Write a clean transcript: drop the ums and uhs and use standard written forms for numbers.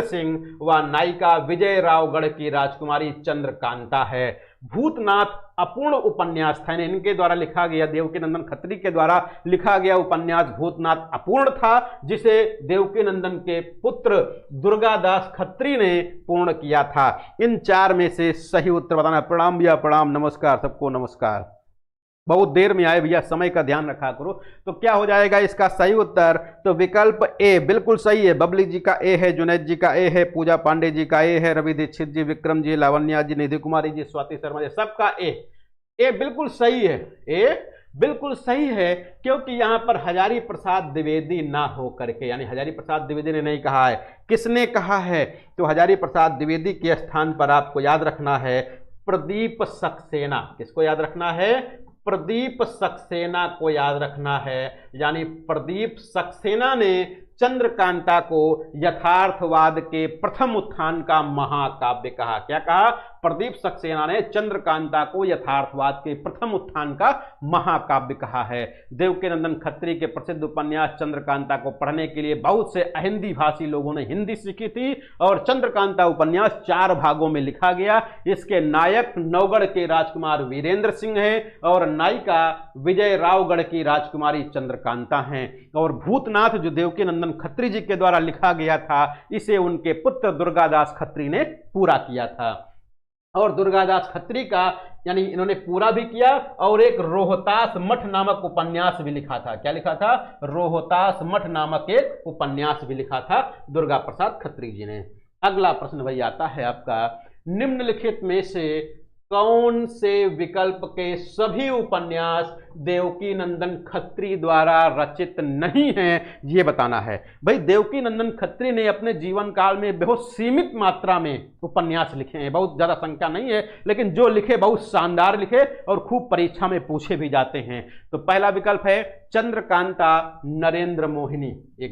सिंह व नायिका विजय रावगढ़ की राजकुमारी चंद्रकांता है। भूतनाथ अपूर्ण उपन्यास था, इनके द्वारा लिखा गया, देवकीनंदन खत्री के द्वारा लिखा गया उपन्यास भूतनाथ अपूर्ण था, जिसे देवकीनंदन के पुत्र दुर्गादास खत्री ने पूर्ण किया था। इन चार में से सही उत्तर बताना। प्रणाम भैया, प्रणाम, नमस्कार सबको, नमस्कार। बहुत देर में आए भैया, समय का ध्यान रखा करो। तो क्या हो जाएगा इसका सही उत्तर? तो विकल्प ए बिल्कुल सही है। बबली जी का ए है, जुनैद जी का ए है, पूजा पांडे जी का ए है, रवि दीक्षित जी, विक्रम जी, लावण्या जी, निधि कुमारी जी, स्वाति शर्मा जी, सबका ए बिल्कुल सही है। ए बिल्कुल सही है, क्योंकि यहां पर हजारी प्रसाद द्विवेदी ना हो करके, यानी हजारी प्रसाद द्विवेदी ने नहीं कहा है। किसने कहा है? तो हजारी प्रसाद द्विवेदी के स्थान पर आपको याद रखना है प्रदीप सक्सेना। किसको याद रखना है? प्रदीप सक्सेना को याद रखना है। यानी प्रदीप सक्सेना ने चंद्रकांता को यथार्थवाद के प्रथम उत्थान का महाकाव्य कहा। क्या कहा? प्रदीप सक्सेना ने चंद्रकांता को यथार्थवाद के प्रथम उत्थान का महाकाव्य कहा है। देवकीनंदन खत्री के प्रसिद्ध उपन्यास चंद्रकांता को पढ़ने के लिए बहुत से अहिंदी भाषी लोगों ने हिंदी सीखी थी, और चंद्रकांता उपन्यास 4 भागों में लिखा गया। इसके नायक नौगढ़ के राजकुमार वीरेंद्र सिंह हैं और नायिका विजय रावगढ़ की राजकुमारी चंद्रकांता हैं। और भूतनाथ जो देवकीनंदन खत्री जी के द्वारा लिखा गया था, इसे उनके पुत्र दुर्गादास खत्री ने पूरा किया था। और दुर्गादास खत्री का, यानी इन्होंने पूरा भी किया, और एक रोहतास मठ नामक उपन्यास भी लिखा था। क्या लिखा था? रोहतास मठ नामक एक उपन्यास भी लिखा था दुर्गा प्रसाद खत्री जी ने। अगला प्रश्न भाई आता है आपका, निम्नलिखित में से कौन से विकल्प के सभी उपन्यास देवकीनंदन खत्री द्वारा रचित नहीं हैं, ये बताना है। भाई देवकीनंदन खत्री ने अपने जीवन काल में बहुत सीमित मात्रा में उपन्यास लिखे हैं, बहुत ज्यादा संख्या नहीं है, लेकिन जो लिखे बहुत शानदार लिखे और खूब परीक्षा में पूछे भी जाते हैं। तो पहला विकल्प है चंद्रकांता नरेंद्र मोहिनी, एक